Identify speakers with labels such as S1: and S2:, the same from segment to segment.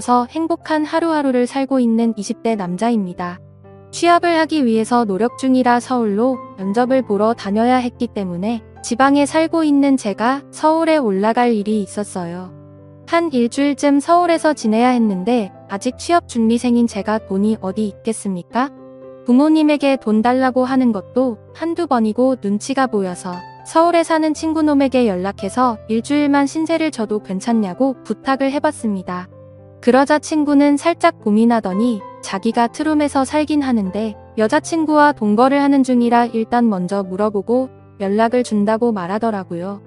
S1: 서 행복한 하루하루를 살고 있는 20대 남자입니다. 취업을 하기 위해서 노력 중이라 서울로 면접을 보러 다녀야 했기 때문에 지방에 살고 있는 제가 서울에 올라갈 일이 있었어요. 한 일주일쯤 서울에서 지내야 했는데 아직 취업 준비생인 제가 돈이 어디 있겠습니까? 부모님에게 돈 달라고 하는 것도 한두 번이고 눈치가 보여서 서울에 사는 친구놈에게 연락해서 일주일만 신세를 져도 괜찮냐고 부탁을 해봤습니다. 그러자 친구는 살짝 고민하더니 자기가 트룸에서 살긴 하는데 여자친구와 동거를 하는 중이라 일단 먼저 물어보고 연락을 준다고 말하더라고요.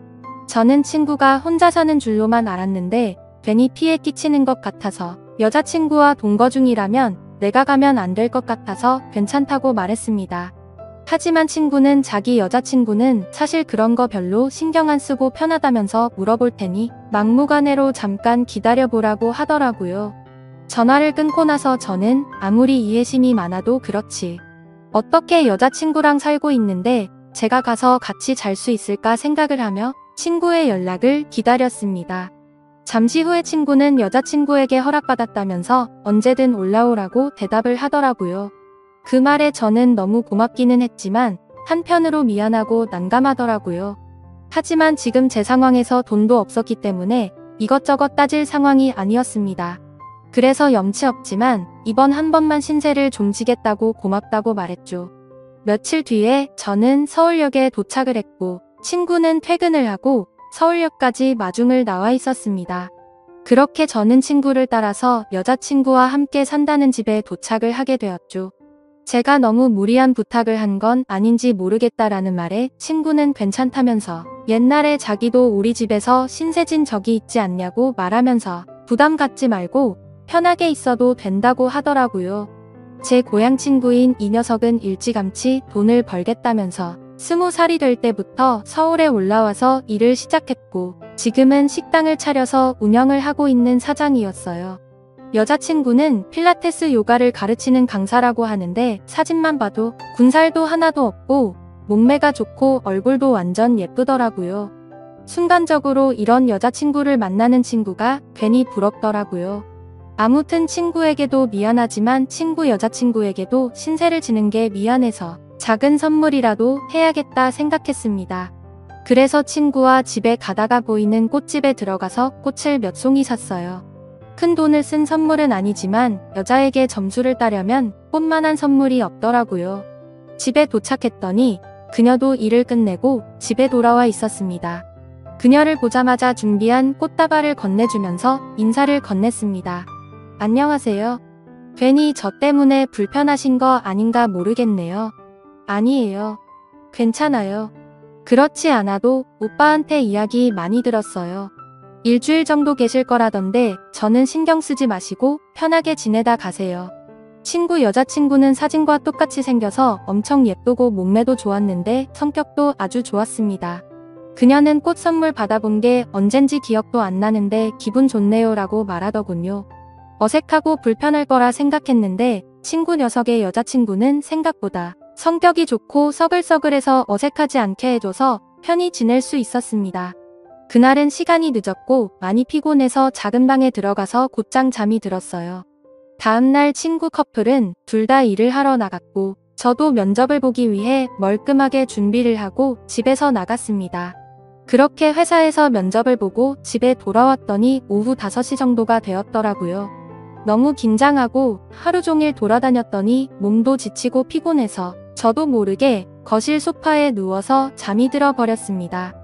S1: 저는 친구가 혼자 사는 줄로만 알았는데 괜히 피해 끼치는 것 같아서 여자친구와 동거 중이라면 내가 가면 안 될 것 같아서 괜찮다고 말했습니다. 하지만 친구는 자기 여자친구는 사실 그런 거 별로 신경 안 쓰고 편하다면서 물어볼 테니 막무가내로 잠깐 기다려보라고 하더라고요. 전화를 끊고 나서 저는 아무리 이해심이 많아도 그렇지. 어떻게 여자친구랑 살고 있는데 제가 가서 같이 잘 수 있을까 생각을 하며 친구의 연락을 기다렸습니다. 잠시 후에 친구는 여자친구에게 허락받았다면서 언제든 올라오라고 대답을 하더라고요. 그 말에 저는 너무 고맙기는 했지만 한편으로 미안하고 난감하더라고요. 하지만 지금 제 상황에서 돈도 없었기 때문에 이것저것 따질 상황이 아니었습니다. 그래서 염치 없지만 이번 한 번만 신세를 좀 지겠다고 고맙다고 말했죠. 며칠 뒤에 저는 서울역에 도착을 했고 친구는 퇴근을 하고 서울역까지 마중을 나와 있었습니다. 그렇게 저는 친구를 따라서 여자친구와 함께 산다는 집에 도착을 하게 되었죠. 제가 너무 무리한 부탁을 한 건 아닌지 모르겠다라는 말에 친구는 괜찮다면서 옛날에 자기도 우리 집에서 신세진 적이 있지 않냐고 말하면서 부담 갖지 말고 편하게 있어도 된다고 하더라고요. 제 고향 친구인 이 녀석은 일찌감치 돈을 벌겠다면서 20살이 될 때부터 서울에 올라와서 일을 시작했고 지금은 식당을 차려서 운영을 하고 있는 사장이었어요. 여자친구는 필라테스 요가를 가르치는 강사라고 하는데 사진만 봐도 군살도 하나도 없고 몸매가 좋고 얼굴도 완전 예쁘더라고요. 순간적으로 이런 여자친구를 만나는 친구가 괜히 부럽더라고요. 아무튼 친구에게도 미안하지만 친구 여자친구에게도 신세를 지는 게 미안해서 작은 선물이라도 해야겠다 생각했습니다. 그래서 친구와 집에 가다가 보이는 꽃집에 들어가서 꽃을 몇 송이 샀어요. 큰 돈을 쓴 선물은 아니지만 여자에게 점수를 따려면 꽃만한 선물이 없더라고요. 집에 도착했더니 그녀도 일을 끝내고 집에 돌아와 있었습니다. 그녀를 보자마자 준비한 꽃다발을 건네주면서 인사를 건넸습니다. 안녕하세요. 괜히 저 때문에 불편하신 거 아닌가 모르겠네요. 아니에요. 괜찮아요. 그렇지 않아도 오빠한테 이야기 많이 들었어요. 일주일 정도 계실 거라던데 저는 신경 쓰지 마시고 편하게 지내다 가세요. 친구 여자친구는 사진과 똑같이 생겨서 엄청 예쁘고 몸매도 좋았는데 성격도 아주 좋았습니다. 그녀는 꽃 선물 받아본 게 언젠지 기억도 안 나는데 기분 좋네요 라고 말하더군요. 어색하고 불편할 거라 생각했는데 친구 녀석의 여자친구는 생각보다 성격이 좋고 서글서글해서 어색하지 않게 해줘서 편히 지낼 수 있었습니다. 그날은 시간이 늦었고 많이 피곤해서 작은 방에 들어가서 곧장 잠이 들었어요. 다음날 친구 커플은 둘 다 일을 하러 나갔고 저도 면접을 보기 위해 멀끔하게 준비를 하고 집에서 나갔습니다. 그렇게 회사에서 면접을 보고 집에 돌아왔더니 오후 5시 정도가 되었더라고요. 너무 긴장하고 하루 종일 돌아다녔더니 몸도 지치고 피곤해서 저도 모르게 거실 소파에 누워서 잠이 들어 버렸습니다.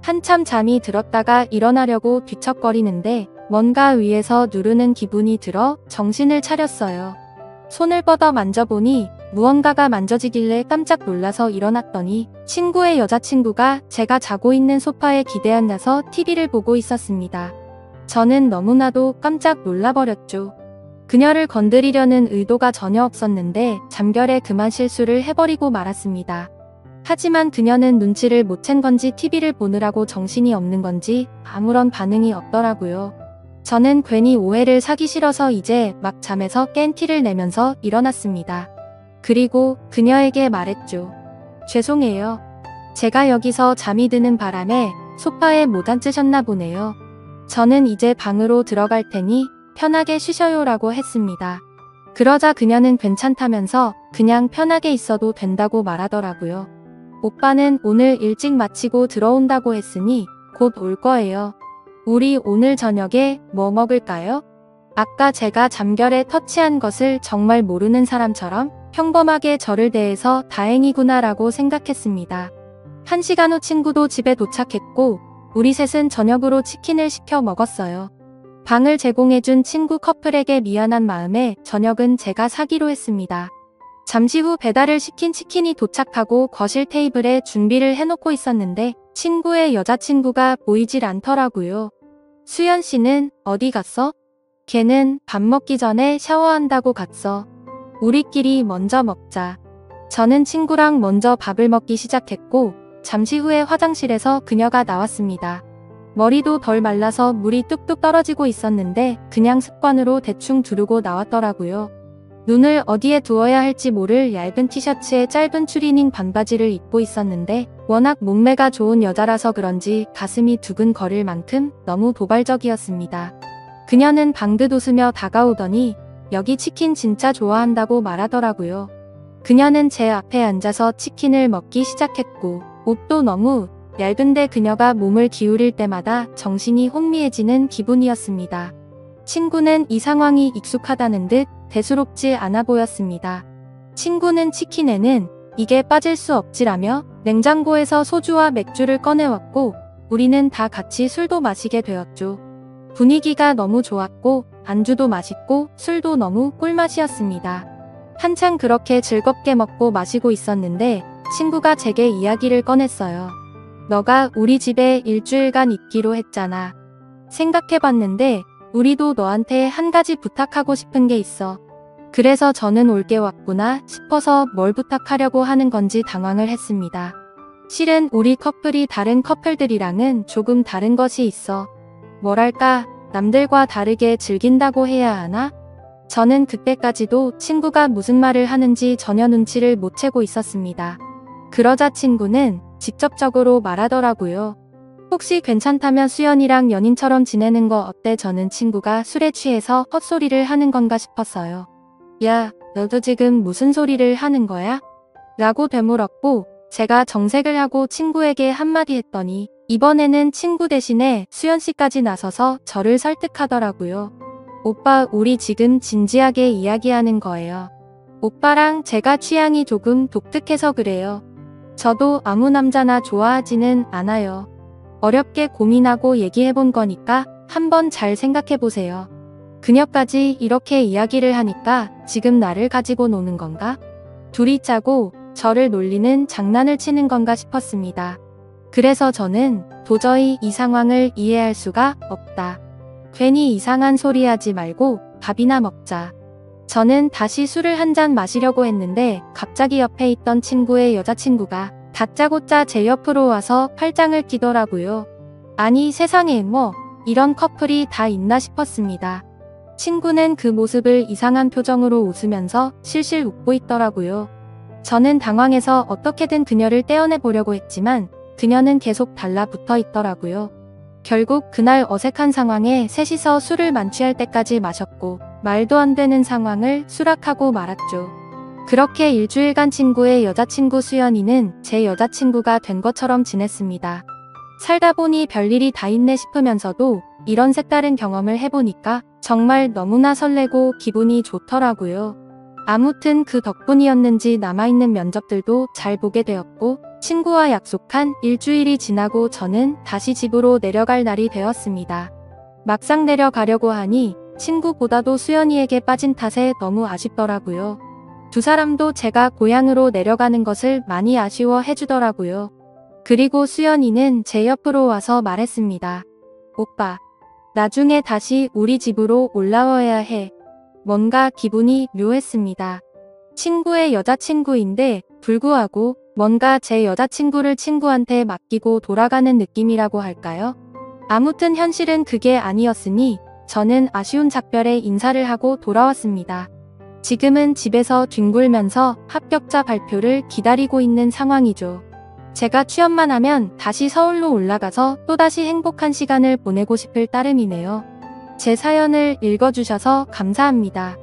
S1: 한참 잠이 들었다가 일어나려고 뒤척거리는데 뭔가 위에서 누르는 기분이 들어 정신을 차렸어요. 손을 뻗어 만져보니 무언가가 만져지길래 깜짝 놀라서 일어났더니 친구의 여자친구가 제가 자고 있는 소파에 기대 앉아서 TV를 보고 있었습니다. 저는 너무나도 깜짝 놀라버렸죠. 그녀를 건드리려는 의도가 전혀 없었는데 잠결에 그만 실수를 해버리고 말았습니다. 하지만 그녀는 눈치를 못 챈 건지 TV를 보느라고 정신이 없는 건지 아무런 반응이 없더라고요. 저는 괜히 오해를 사기 싫어서 이제 막 잠에서 깬 티를 내면서 일어났습니다. 그리고 그녀에게 말했죠. 죄송해요. 제가 여기서 잠이 드는 바람에 소파에 못 앉으셨나 보네요. 저는 이제 방으로 들어갈 테니 편하게 쉬셔요라고 했습니다. 그러자 그녀는 괜찮다면서 그냥 편하게 있어도 된다고 말하더라고요. 오빠는 오늘 일찍 마치고 들어온다고 했으니 곧 올 거예요. 우리 오늘 저녁에 뭐 먹을까요? 아까 제가 잠결에 터치한 것을 정말 모르는 사람처럼 평범하게 저를 대해서 다행이구나라고 생각했습니다. 1시간 후 친구도 집에 도착했고 우리 셋은 저녁으로 치킨을 시켜 먹었어요. 방을 제공해준 친구 커플에게 미안한 마음에 저녁은 제가 사기로 했습니다. 잠시 후 배달을 시킨 치킨이 도착하고 거실 테이블에 준비를 해놓고 있었는데 친구의 여자친구가 보이질 않더라고요. 수연 씨는 어디 갔어? 걔는 밥 먹기 전에 샤워한다고 갔어. 우리끼리 먼저 먹자. 저는 친구랑 먼저 밥을 먹기 시작했고 잠시 후에 화장실에서 그녀가 나왔습니다. 머리도 덜 말라서 물이 뚝뚝 떨어지고 있었는데 그냥 습관으로 대충 두르고 나왔더라고요. 눈을 어디에 두어야 할지 모를 얇은 티셔츠에 짧은 추리닝 반바지를 입고 있었는데 워낙 몸매가 좋은 여자라서 그런지 가슴이 두근거릴 만큼 너무 도발적이었습니다. 그녀는 방긋 웃으며 다가오더니 여기 치킨 진짜 좋아한다고 말하더라고요. 그녀는 제 앞에 앉아서 치킨을 먹기 시작했고 옷도 너무 얇은데 그녀가 몸을 기울일 때마다 정신이 혼미해지는 기분이었습니다. 친구는 이 상황이 익숙하다는 듯 대수롭지 않아 보였습니다. 친구는 치킨에는 이게 빠질 수 없지라며 냉장고에서 소주와 맥주를 꺼내왔고 우리는 다 같이 술도 마시게 되었죠. 분위기가 너무 좋았고 안주도 맛있고 술도 너무 꿀맛이었습니다. 한창 그렇게 즐겁게 먹고 마시고 있었는데 친구가 제게 이야기를 꺼냈어요. 너가 우리 집에 일주일간 있기로 했잖아. 생각해봤는데 우리도 너한테 한 가지 부탁하고 싶은 게 있어. 그래서 저는 올게 왔구나 싶어서 뭘 부탁하려고 하는 건지 당황을 했습니다. 실은 우리 커플이 다른 커플들이랑은 조금 다른 것이 있어. 뭐랄까, 남들과 다르게 즐긴다고 해야 하나? 저는 그때까지도 친구가 무슨 말을 하는지 전혀 눈치를 못 채고 있었습니다. 그러자 친구는 직접적으로 말하더라고요. 혹시 괜찮다면 수연이랑 연인처럼 지내는 거 어때? 저는 친구가 술에 취해서 헛소리를 하는 건가 싶었어요. 야, 너도 지금 무슨 소리를 하는 거야? 라고 되물었고 제가 정색을 하고 친구에게 한마디 했더니 이번에는 친구 대신에 수연씨까지 나서서 저를 설득하더라고요. 오빠, 우리 지금 진지하게 이야기하는 거예요. 오빠랑 제가 취향이 조금 독특해서 그래요. 저도 아무 남자나 좋아하지는 않아요. 어렵게 고민하고 얘기해본 거니까 한번 잘 생각해보세요. 그녀까지 이렇게 이야기를 하니까 지금 나를 가지고 노는 건가? 둘이 짜고 저를 놀리는 장난을 치는 건가 싶었습니다. 그래서 저는 도저히 이 상황을 이해할 수가 없다. 괜히 이상한 소리 하지 말고 밥이나 먹자. 저는 다시 술을 한 잔 마시려고 했는데 갑자기 옆에 있던 친구의 여자친구가 다짜고짜 제 옆으로 와서 팔짱을 끼더라고요. 아니 세상에 뭐 이런 커플이 다 있나 싶었습니다. 친구는 그 모습을 이상한 표정으로 웃으면서 실실 웃고 있더라고요. 저는 당황해서 어떻게든 그녀를 떼어내 보려고 했지만 그녀는 계속 달라붙어 있더라고요. 결국 그날 어색한 상황에 셋이서 술을 만취할 때까지 마셨고 말도 안 되는 상황을 수락하고 말았죠. 그렇게 일주일간 친구의 여자친구 수연이는 제 여자친구가 된 것처럼 지냈습니다. 살다 보니 별일이 다 있네 싶으면서도 이런 색다른 경험을 해보니까 정말 너무나 설레고 기분이 좋더라고요. 아무튼 그 덕분이었는지 남아있는 면접들도 잘 보게 되었고 친구와 약속한 일주일이 지나고 저는 다시 집으로 내려갈 날이 되었습니다. 막상 내려가려고 하니 친구보다도 수연이에게 빠진 탓에 너무 아쉽더라고요. 두 사람도 제가 고향으로 내려가는 것을 많이 아쉬워해 주더라고요. 그리고 수연이는 제 옆으로 와서 말했습니다. 오빠, 나중에 다시 우리 집으로 올라와야 해. 뭔가 기분이 묘했습니다. 친구의 여자친구인데 불구하고 뭔가 제 여자친구를 친구한테 맡기고 돌아가는 느낌이라고 할까요? 아무튼 현실은 그게 아니었으니 저는 아쉬운 작별에 인사를 하고 돌아왔습니다. 지금은 집에서 뒹굴면서 합격자 발표를 기다리고 있는 상황이죠. 제가 취업만 하면 다시 서울로 올라가서 또다시 행복한 시간을 보내고 싶을 따름이네요. 제 사연을 읽어주셔서 감사합니다.